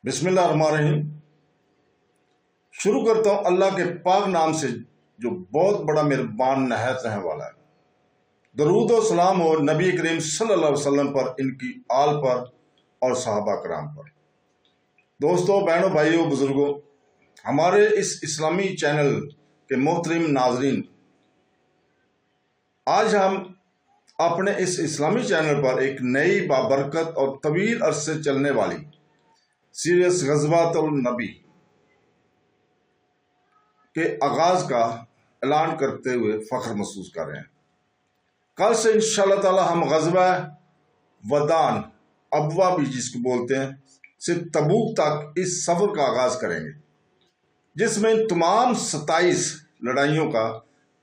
بسم اللہ الرحمن الرحیم۔ شروع کرتا ہوں اللہ کے پاک نام سے جو بہت بڑا مہربان نہایت رحم والا ہے۔ درود و سلام ہو نبی کریم صلی اللہ علیہ وسلم پر، ان کی آل پر اور صحابہ کرام پر۔ دوستو، بہنوں، بھائیوں، بزرگوں، ہمارے اس اسلامی چینل کے محترم ناظرین، آج ہم اپنے اس اسلامی چینل پر ایک نئی بابرکت اور طویل عرصے چلنے والی سیریس غزوات النبی کے آغاز کا اعلان کرتے ہوئے فخر محسوس کر رہے ہیں۔ کل سے انشاءاللہ تعالی ہم غزوہ ودان، ابوا بھی جس کو بولتے ہیں، سے تبوک تک اس سفر کا آغاز کریں گے، جس میں تمام 27 لڑائیوں کا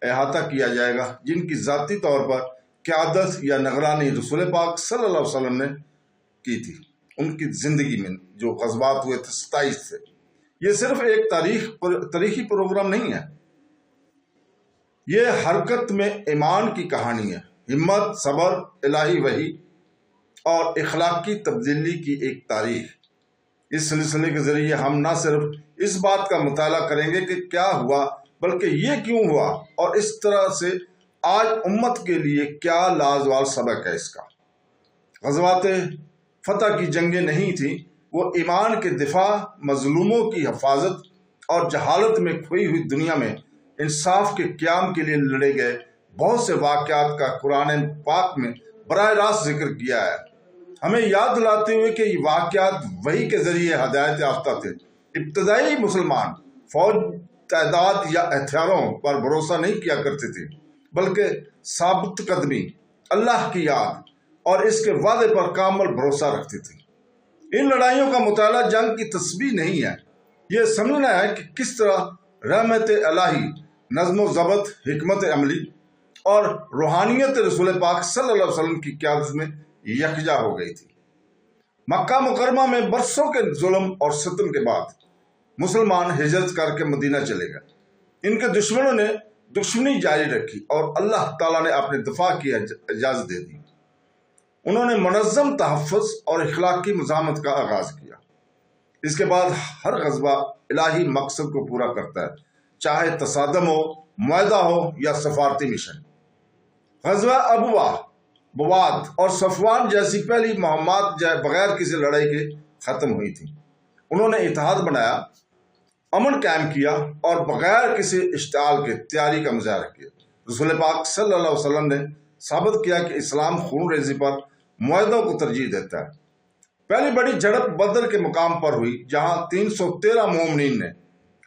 احاطہ کیا جائے گا جن کی ذاتی طور پر قیادت یا نگرانی رسول پاک صلی اللہ علیہ وسلم نے کی تھی۔ ان کی زندگی میں جو غزوات ہوئے تھے 27 سے، یہ صرف ایک تاریخی پروگرام نہیں ہے، یہ حرکت میں ایمان کی کہانی ہے، ہمت، صبر، الہی وحی اور اخلاقی تبدیلی کی ایک تاریخ۔ اس سلسلے کے ذریعے ہم نہ صرف اس بات کا مطالعہ کریں گے کہ کیا ہوا، بلکہ یہ کیوں ہوا اور اس طرح سے آج امت کے لیے کیا لازوال سبق ہے اس کا۔ غزوات فتح کی جنگیں نہیں تھیں، وہ ایمان کے دفاع، مظلوموں کی حفاظت اور جہالت میں کھوئی ہوئی دنیا میں انصاف کے قیام کے لیے لڑے گئے بہت سے واقعات کا قرآن پاک میں براہ راست ذکر کیا ہے، ہمیں یاد دلاتے ہوئے کہ یہ واقعات وحی کے ذریعے ہدایت یافتہ تھے۔ ابتدائی مسلمان فوج، تعداد یا ہتھیاروں پر بھروسہ نہیں کیا کرتے تھے، بلکہ ثابت قدمی، اللہ کی یاد اور اس کے وعدے پر کامل بھروسہ رکھتے تھے۔ ان لڑائیوں کا مطالعہ جنگ کی تسبیح نہیں ہے، یہ سمجھنا ہے کہ کس طرح رحمت الہی، نظم و ضبط، حکمت عملی اور روحانیت رسول پاک صلی اللہ علیہ وسلم کی قیادت میں یکجا ہو گئی تھی۔ مکہ مکرمہ میں برسوں کے ظلم اور ستم کے بعد مسلمان ہجرت کر کے مدینہ چلے گئے۔ ان کے دشمنوں نے دشمنی جاری رکھی اور اللہ تعالیٰ نے اپنے دفاع کی اجازت دے دی۔ انہوں نے منظم تحفظ اور اخلاقی مزاحمت کا آغاز کیا۔ اس کے بعد ہر غزوہ الہی مقصد کو پورا کرتا ہے، چاہے تصادم ہو، معاہدہ ہو یا سفارتی مشن۔ غزوہ ابوا، بواد اور صفوان جیسی پہلی مہمات بغیر کسی لڑائی کے ختم ہوئی تھی۔ انہوں نے اتحاد بنایا، امن قائم کیا اور بغیر کسی اشتعال کے تیاری کا مظاہرہ کیا۔ رسول پاک صلی اللہ علیہ وسلم نے ثابت کیا کہ اسلام خون ریزی پر معاہدوں کو ترجیح دیتا ہے۔ پہلی بڑی جھڑپ بدر کے مقام پر ہوئی، جہاں 313 مومنین نے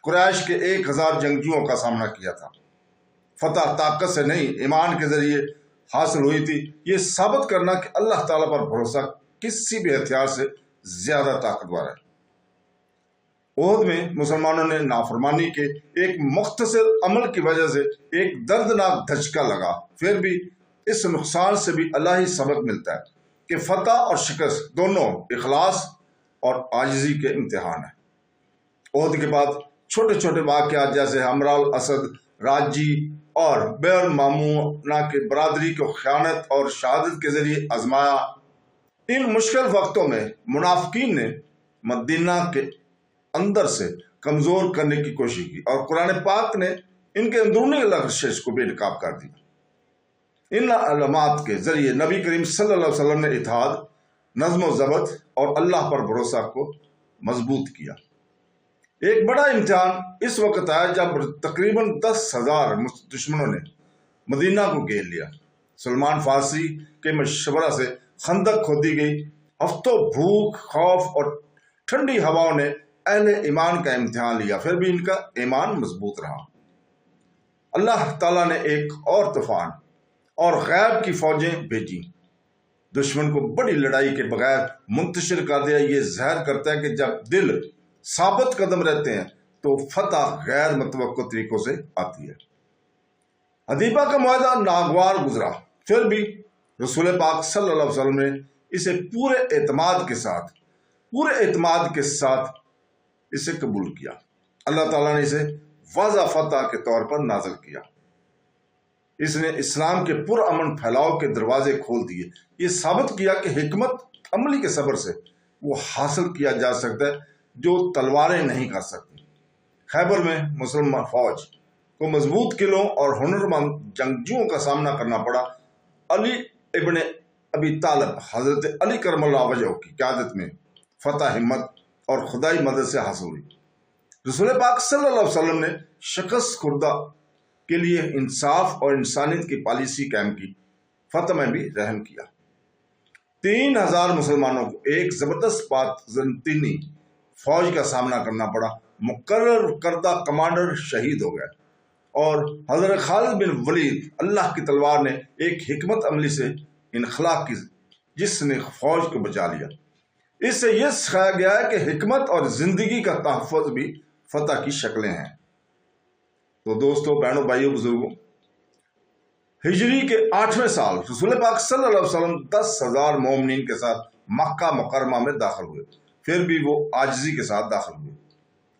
قریش کے 1000 جنگجوؤں کا سامنا کیا تھا۔ فتح طاقت سے نہیں، ایمان کے ذریعے حاصل ہوئی تھی۔ یہ ثابت کرنا کہ اللہ تعالیٰ پر بھروسہ کسی بھی ہتھیار سے زیادہ طاقتور ہے۔ احد میں مسلمانوں نے نافرمانی کے ایک مختصر عمل کی وجہ سے ایک دردناک دھچکا لگا، پھر بھی اس نقصان سے بھی الہی سبق ملتا ہے کہ فتح اور شکست دونوں اخلاص اور عاجزی کے امتحان ہیں۔ احد کے بعد چھوٹے چھوٹے واقعات جیسے ہمراء الاسد، راجی اور بیر معمونہ کے برادری کو خیانت اور شہادت کے ذریعے آزمایا۔ ان مشکل وقتوں میں منافقین نے مدینہ کے اندر سے کمزور کرنے کی کوشش کی اور قرآن پاک نے ان کے اندرونی لغزش کو بے نقاب کر دیا۔ ان علامات کے ذریعے نبی کریم صلی اللہ علیہ وسلم نے اتحاد، نظم و ضبط اور اللہ پر بھروسہ کو مضبوط کیا۔ ایک بڑا امتحان اس وقت آیا جب تقریباً 10,000 دشمنوں نے مدینہ کو گھیر لیا۔ سلمان فارسی کے مشورہ سے خندق کھودی گئی۔ ہفتوں بھوک، خوف اور ٹھنڈی ہواؤں نے اہل ایمان کا امتحان لیا، پھر بھی ان کا ایمان مضبوط رہا۔ اللہ تعالیٰ نے ایک اور طوفان اور غیب کی فوجیں بھیجی، دشمن کو بڑی لڑائی کے بغیر منتشر کر دیا۔ یہ ظاہر کرتا ہے کہ جب دل ثابت قدم رہتے ہیں تو فتح غیر متوقع طریقوں سے آتی ہے۔ حدیبہ کا معاہدہ ناگوار گزرا، پھر بھی رسول پاک صلی اللہ علیہ وسلم نے اسے پورے اعتماد کے ساتھ اسے قبول کیا۔ اللہ تعالیٰ نے اسے واضح فتح کے طور پر نازل کیا۔ اس نے اسلام کے پرامن پھیلاؤ کے دروازے کھول دیے۔ یہ ثابت کیا کہ حکمت عملی کے صبر سے وہ حاصل کیا جا سکتا ہے جو تلواریں نہیں کر سکتی۔ خیبر میں مسلمان فوج کو مضبوط قلعوں اور ہنرمند جنگجوؤں کا سامنا کرنا پڑا۔ علی ابن ابی طالب حضرت علی کرم اللہ وجہہ کی قیادت میں فتح ہمت اور خدائی مدد سے حاصل ہوئی۔ رسول پاک صلی اللہ علیہ وسلم نے شکست خوردہ کے لیے انصاف اور انسانیت کی پالیسی قائم کی، فتح میں بھی رحم کیا۔ 3000 مسلمانوں کو ایک زبردست بازنطینی فوج کا سامنا کرنا پڑا۔ مقرر کردہ کمانڈر شہید ہو گئے اور حضرت خالد بن ولید اللہ کی تلوار نے ایک حکمت عملی سے انخلا کی جس نے فوج کو بچا لیا۔ اس سے یہ سکھایا گیا ہے کہ حکمت اور زندگی کا تحفظ بھی فتح کی شکلیں ہیں۔ تو دوستو، بہنوں، بھائیوں، بزرگوں، ہجری کے 8ویں سال رسول پاک صلی اللہ علیہ وسلم 10,000 مومنین کے ساتھ مکہ مکرمہ میں داخل ہوئے، پھر بھی وہ عاجزی کے ساتھ داخل ہوئے۔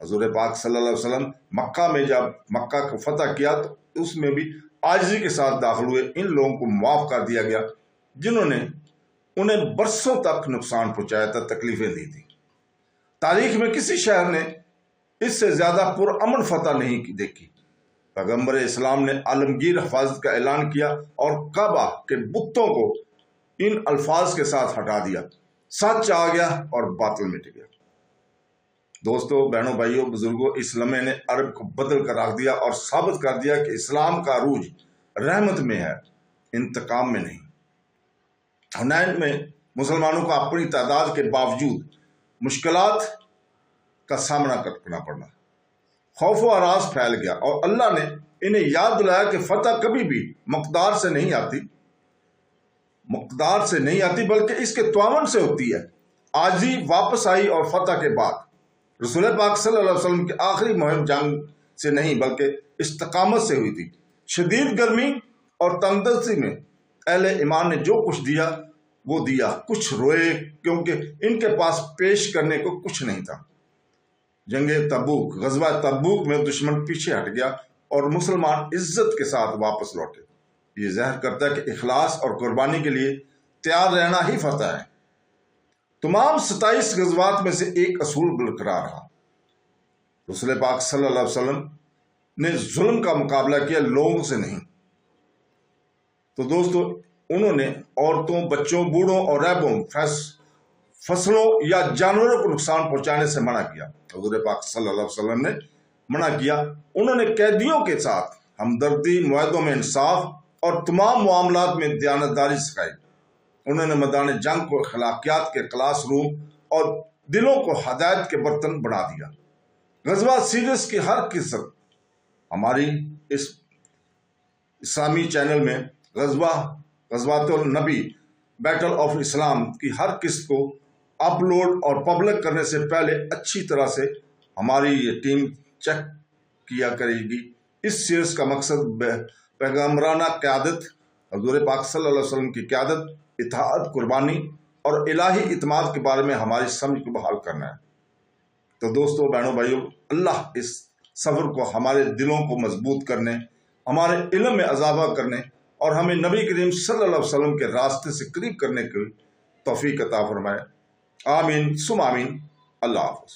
حضور پاک صلی اللہ علیہ وسلم مکہ میں جب مکہ کو فتح کیا تو اس میں بھی عاجزی کے ساتھ داخل ہوئے۔ ان لوگوں کو معاف کر دیا گیا جنہوں نے انہیں برسوں تک نقصان پہنچایا تھا، تکلیفیں دی تھی۔ تاریخ میں کسی شہر نے اس سے زیادہ پرامن فتح نہیں دیکھی۔ پیغمبر اسلام نے عالمگیر حفاظت کا اعلان کیا اور کعبہ کے بتوں کو ان الفاظ کے ساتھ ہٹا دیا، سچ آ گیا اور باطل مٹ گیا۔ دوستو، بہنوں، بھائیوں، بزرگوں، اس لمحے نے عرب کو بدل کر رکھ دیا اور ثابت کر دیا کہ اسلام کا عروج رحمت میں ہے، انتقام میں نہیں۔ حنین میں مسلمانوں کو اپنی تعداد کے باوجود مشکلات کا سامنا کرنا پڑا، خوف و ہراس پھیل گیا اور اللہ نے انہیں یاد دلایا کہ فتح کبھی بھی مقدار سے نہیں آتی بلکہ اس کے تعاون سے ہوتی ہے۔ عاجزی واپس آئی اور فتح کے بعد رسول پاک صلی اللہ علیہ وسلم کی آخری مہم جنگ سے نہیں بلکہ استقامت سے ہوئی تھی۔ شدید گرمی اور تندرستی میں اہل ایمان نے جو کچھ دیا وہ دیا، کچھ روئے کیونکہ ان کے پاس پیش کرنے کو کچھ نہیں تھا۔ جنگ تبوک، غزوہ تبوک میں دشمن پیچھے ہٹ گیا اور مسلمان عزت کے ساتھ واپس لوٹے۔ یہ ظاہر کرتا ہے کہ اخلاص اور قربانی کے لیے تیار رہنا ہی فتح ہے۔ تمام 27 غزوات میں سے ایک اصول برقرار رہا، رسول پاک صلی اللہ علیہ وسلم نے ظلم کا مقابلہ کیا، لوگوں سے نہیں۔ تو دوستو، انہوں نے عورتوں، بچوں، بوڑھوں اور ریبوں، فصلوں یا جانوروں کو نقصان پہنچانے سے منع کیا۔ حضور پاک صلی اللہ علیہ وسلم نے منع کیا۔ انہوں نے قیدیوں کے ساتھ ہمدردی، معاہدوں میں انصاف اور تمام معاملات میں دیانتداری سکھائی۔ انہوں نے میدان جنگ کو اخلاقیات کے کلاس روم اور دلوں کو ہدایت کے برتن بنا دیا۔ غزوہ سیریز کی ہر قسط ہماری اس اسلامی چینل میں غزوات النبی بیٹل آف اسلام کی ہر قسط کو اپلوڈ اور پبلک کرنے سے پہلے اچھی طرح سے ہماری یہ ٹیم چیک کیا کرے گی۔ اس سیریز کا مقصد پیغمبرانہ قیادت، حضور پاک صلی اللہ علیہ وسلم کی قیادت، اطاعت، قربانی اور الہی اعتماد کے بارے میں ہماری سمجھ کو بحال کرنا ہے۔ تو دوستو، بہنوں، بھائیوں، اللہ اس صبر کو ہمارے دلوں کو مضبوط کرنے، ہمارے علم میں اضافہ کرنے اور ہمیں نبی کریم صلی اللہ علیہ وسلم کے راستے سے قریب کرنے کی توفیق عطا فرمائے۔ آمین ثم آمین۔ اللہ حافظ۔